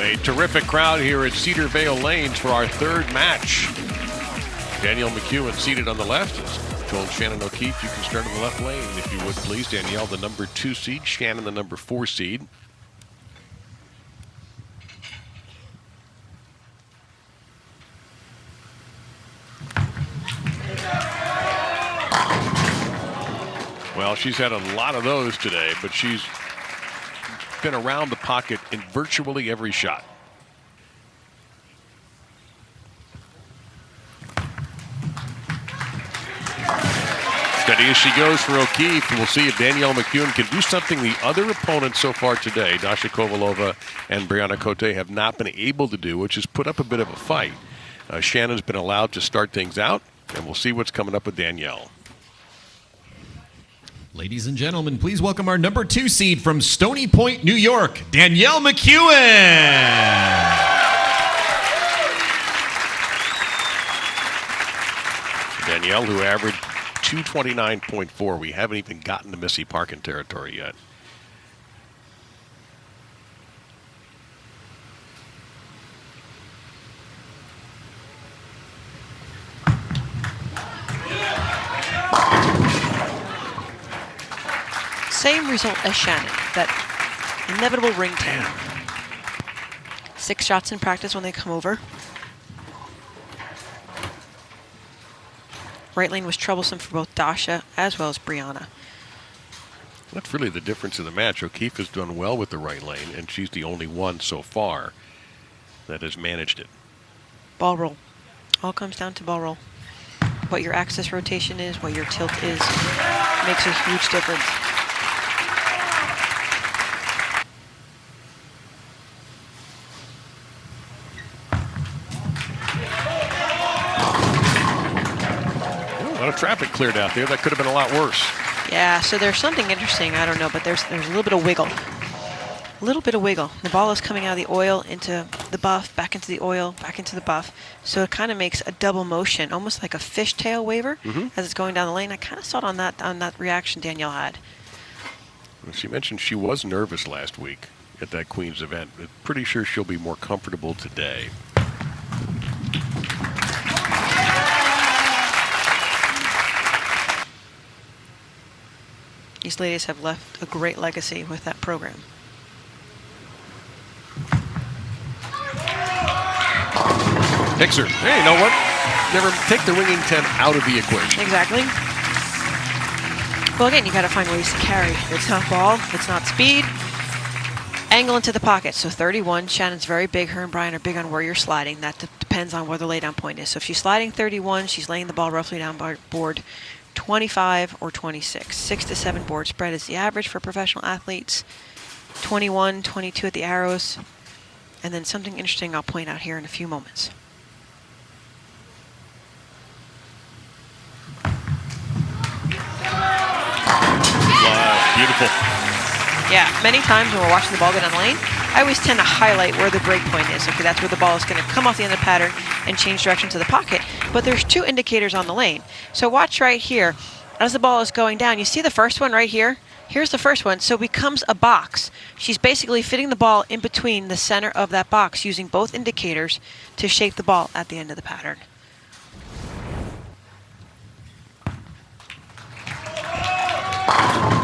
A terrific crowd here at Cedar Vale Lanes for our third match. Danielle McEwan seated on the left. As told Shannon O'Keefe, you can start on the left lane if you would please. Danielle, the number 2 seed. Shannon, the number 4 seed. Well, she's had a lot of those today, but she's been around the pocket in virtually every shot. Steady as she goes for O'Keefe. We'll see if Danielle McEwan can do something the other opponents so far today, Dasha Kovalova and Brianna Cote, have not been able to do, which has put up a bit of a fight. Shannon's been allowed to start things out, and we'll see what's coming up with Danielle. Ladies and gentlemen, please welcome our number 2 seed from Stony Point, New York, Danielle McEwan. Danielle, who averaged 229.4. We haven't even gotten to Missy Parkin territory yet. Same result as Shannon, that inevitable ring tan. 6 shots in practice when they come over. Right lane was troublesome for both Dasha as well as Brianna. That's really the difference in the match. O'Keefe has done well with the right lane, and she's the only one so far that has managed it. Ball roll. All comes down to ball roll. What your axis rotation is, what your tilt is, makes a huge difference. A lot of traffic cleared out there. That could have been a lot worse. Yeah, so there's something interesting. I don't know, but there's a little bit of wiggle. A little bit of wiggle. The ball is coming out of the oil into the buff, back into the oil, back into the buff. So it kind of makes a double motion, almost like a fishtail waver as it's going down the lane. I kind of saw it on that reaction Danielle had. Well, she mentioned she was nervous last week at that Queens event. I'm pretty sure she'll be more comfortable today. These ladies have left a great legacy with that program. Hicks her. Hey, you know what? Never take the ringing 10 out of the equation. Exactly. Well, again, you got to find ways to carry. It's not ball, it's not speed. Angle into the pocket. So 31. Shannon's very big. Her and Brian are big on where you're sliding. That depends on where the laydown point is. So if she's sliding 31, she's laying the ball roughly down board 25 or 26. 6 to 7 board spread is the average for professional athletes. 21, 22 at the arrows. And then something interesting I'll point out here in a few moments. Wow, beautiful. Yeah, many times when we're watching the ball go down the lane, I always tend to highlight where the break point is. Okay, that's where the ball is going to come off the end of the pattern and change direction to the pocket. But there's 2 indicators on the lane. So watch right here. As the ball is going down, you see the first one right here? Here's the first one. So it becomes a box. She's basically fitting the ball in between the center of that box using both indicators to shape the ball at the end of the pattern.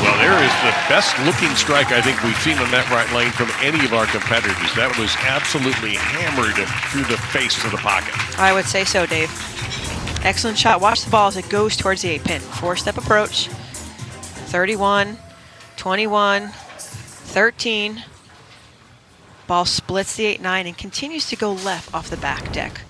Well, there is the best looking strike I think we've seen on that right lane from any of our competitors. That was absolutely hammered through the face of the pocket. I would say so, Dave. Excellent shot. Watch the ball as it goes towards the 8-pin. 4-step approach. 31, 21, 13. Ball splits the 8-9 and continues to go left off the back deck.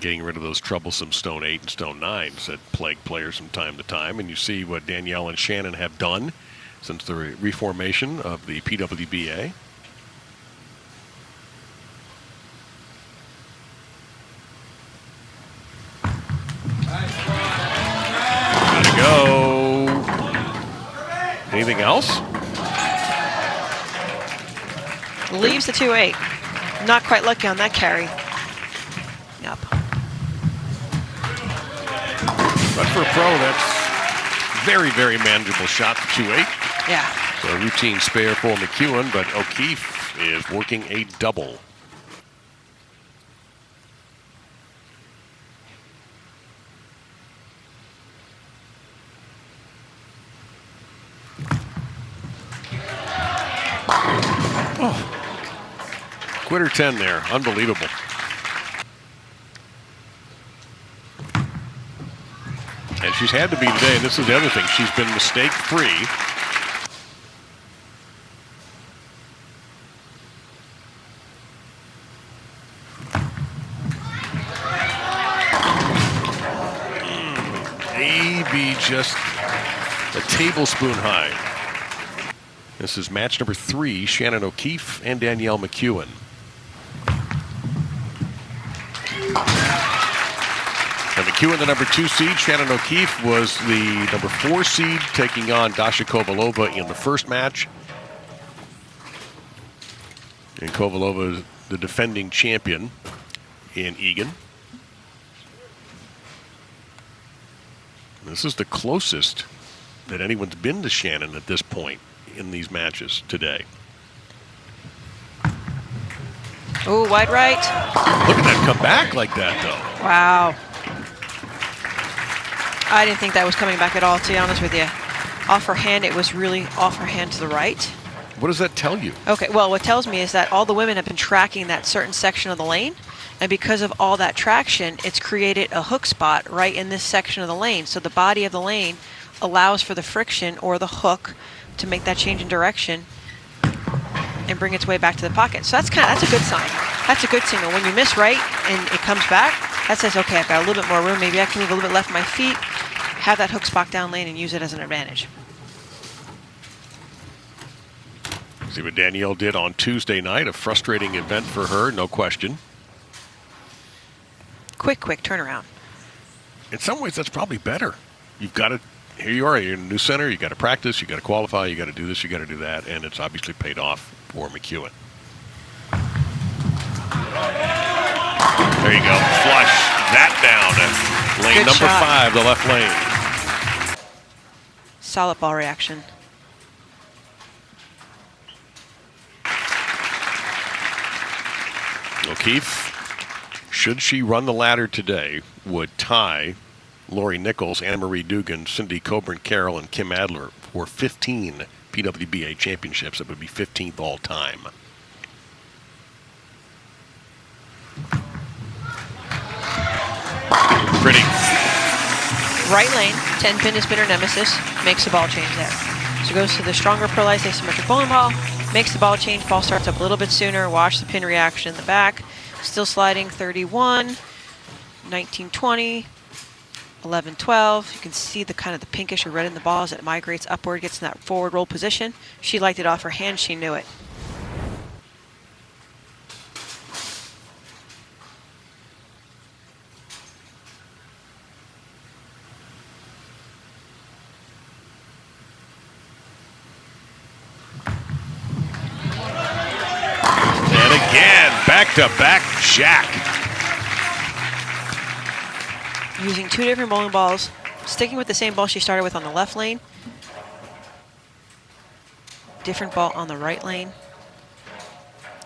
Getting rid of those troublesome stone 8 and stone 9s that plague players from time to time. And you see what Danielle and Shannon have done since the reformation of the PWBA. Gotta go. Anything else? Leaves the 2-8. Not quite lucky on that carry. Yep. But for a pro, that's very, very manageable shot, the 2-8. Yeah. So a routine spare for McEwan, but O'Keefe is working a double. Quitter 10 there. Unbelievable. And she's had to be today, and this is the other thing. She's been mistake-free. Maybe just a tablespoon high. This is match number 3, Shannon O'Keefe and Danielle McEwan. And McEwan, the number 2 seed. Shannon O'Keefe was the number 4 seed, taking on Dasha Kovalova in the first match. And Kovalova, the defending champion in Egan. This is the closest that anyone's been to Shannon at this point in these matches today. Oh, wide right. Look at that come back like that, though. Wow. I didn't think that was coming back at all, to be honest with you. Off her hand, it was really off her hand to the right. What does that tell you? Okay, well, what tells me is that all the women have been tracking that certain section of the lane, and because of all that traction, it's created a hook spot right in this section of the lane. So the body of the lane allows for the friction or the hook to make that change in direction and bring its way back to the pocket. So that's a good sign. That's a good signal. When you miss right and it comes back, that says, okay, I've got a little bit more room. Maybe I can move a little bit left of my feet, have that hook spot down lane, and use it as an advantage. See what Danielle did on Tuesday night. A frustrating event for her, no question. Quick turnaround. In some ways, that's probably better. You've got to, here you are, you're in a new center, you've got to practice, you've got to qualify, you've got to do this, you've got to do that, and it's obviously paid off for McEwan. There you go. Flush that down. Lane Good number shot. 5, the left lane. Solid ball reaction. O'Keefe, should she run the ladder today, would tie Lori Nichols, Anna-Marie Dugan, Cindy Coburn Carroll, and Kim Adler for 15 PWBA championships. It would be 15th all time. Pretty. Right lane, 10 pin has been her nemesis, makes the ball change there. So goes to the stronger polarized asymmetric bowling ball, makes the ball change, ball starts up a little bit sooner, watch the pin reaction in the back. Still sliding 31, 19-20, 11-12. You can see the kind of the pinkish or red in the ball as it migrates upward, gets in that forward roll position. She liked it off her hand, she knew it. Back-to-back jack. Using 2 different bowling balls, sticking with the same ball she started with on the left lane. Different ball on the right lane.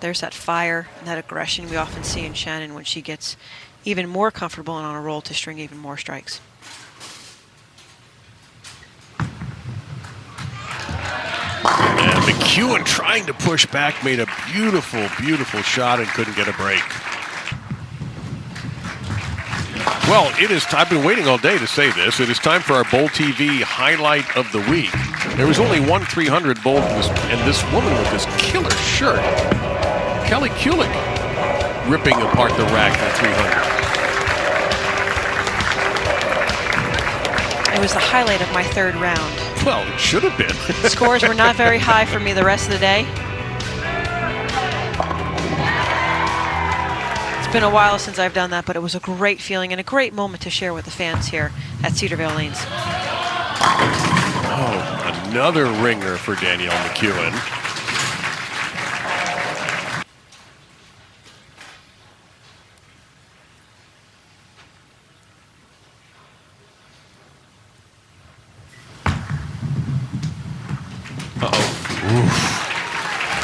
There's that fire and that aggression we often see in Shannon when she gets even more comfortable and on a roll to string even more strikes. And McEwan trying to push back, made a beautiful, beautiful shot and couldn't get a break. Well, it is. I've been waiting all day to say this. It is time for our Bowl TV highlight of the week. There was only one 300 bowl, and this woman with this killer shirt, Kelly Kulik, ripping apart the rack for 300. It was the highlight of my 3rd round. Well, it should have been. Scores were not very high for me the rest of the day. It's been a while since I've done that, but it was a great feeling and a great moment to share with the fans here at Cedarville Lanes. Oh, another ringer for Danielle McEwan.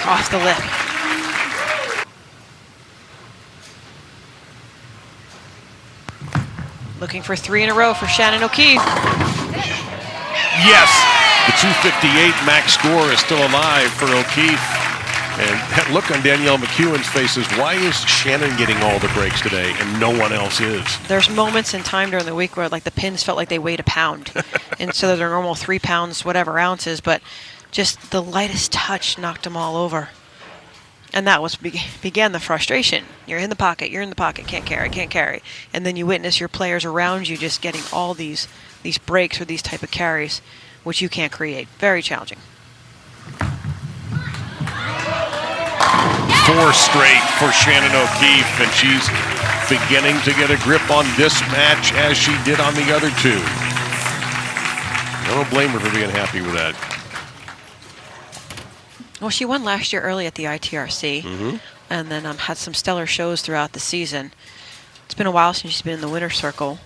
Off the lip. Looking for 3 in a row for Shannon O'Keefe. Yes! The 258 max score is still alive for O'Keefe. And that look on Danielle McEwan's face is, why is Shannon getting all the breaks today and no one else is? There's moments in time during the week where like the pins felt like they weighed a pound. And so they're normal 3 pounds, whatever ounces, but just the lightest touch knocked them all over. And that was began the frustration. You're in the pocket, can't carry. And then you witness your players around you just getting all these breaks or these type of carries, which you can't create. Very challenging. 4 straight for Shannon O'Keefe, and she's beginning to get a grip on this match as she did on the other 2. I don't blame her for being happy with that. Well, she won last year early at the ITRC, and then had some stellar shows throughout the season. It's been a while since she's been in the winner's circle.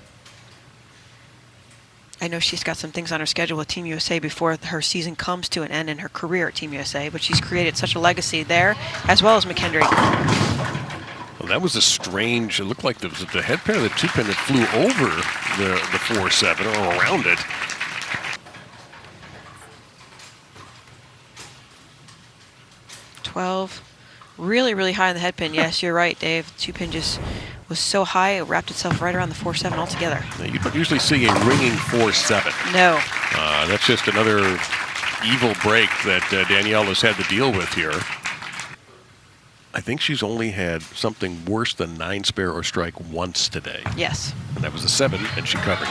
I know she's got some things on her schedule with Team USA before her season comes to an end in her career at Team USA, but she's created such a legacy there, as well as McKendry. Well, that was a strange, it looked like the head pair of the 2-pin that flew over the 4-7 or around it. Really, really high in the head pin. Yes, you're right, Dave. The 2-pin just was so high, it wrapped itself right around the 4-7 altogether. Now, you don't usually see a ringing 4-7. No. That's just another evil break that Danielle has had to deal with here. I think she's only had something worse than 9 spare or strike once today. Yes. And that was a 7, and she covered.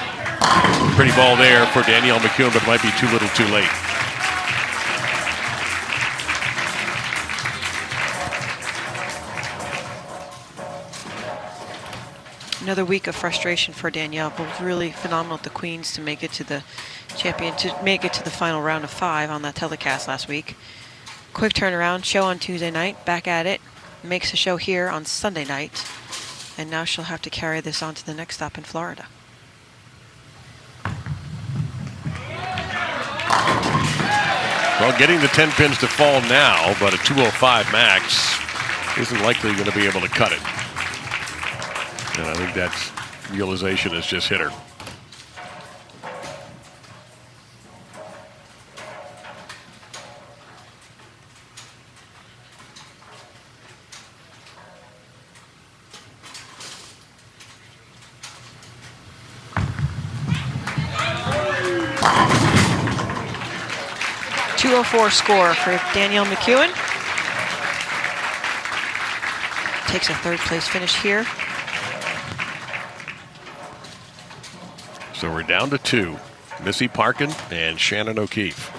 Pretty ball there for Danielle McEwan, but it might be too little too late. Another week of frustration for Danielle, but really phenomenal at the Queens to make it to the the final round of 5 on that telecast last week. Quick turnaround, show on Tuesday night, back at it, makes a show here on Sunday night, and now she'll have to carry this on to the next stop in Florida. Well, getting the 10 pins to fall now, but a 205 max isn't likely going to be able to cut it. And I think that realization has just hit her. .204 score for Danielle McEwan. Takes a 3rd place finish here. So we're down to 2. Missy Parkin and Shannon O'Keefe.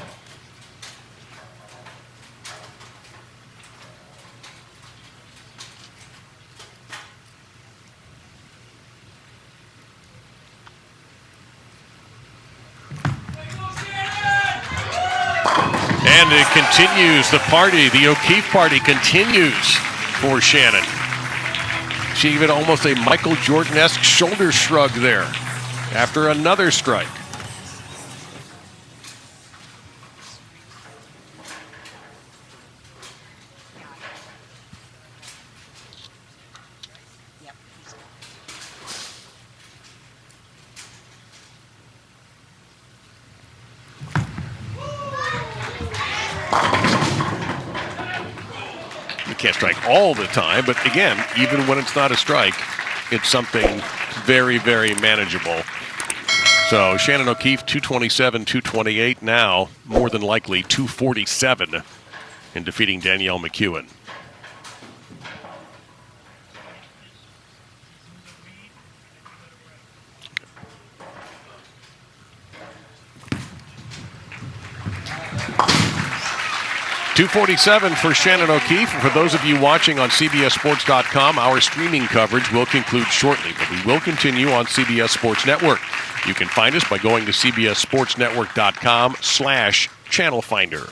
And it continues, the party, the O'Keefe party continues for Shannon. She even almost a Michael Jordan-esque shoulder shrug there after another strike. You can't strike all the time, but again, even when it's not a strike, it's something very, very manageable. So Shannon O'Keefe, 227, 228 now, more than likely 247 in defeating Danielle McEwan. .247 for Shannon O'Keefe. For those of you watching on CBSSports.com, our streaming coverage will conclude shortly, but we will continue on CBS Sports Network. You can find us by going to CBSSportsNetwork.com/channel finder.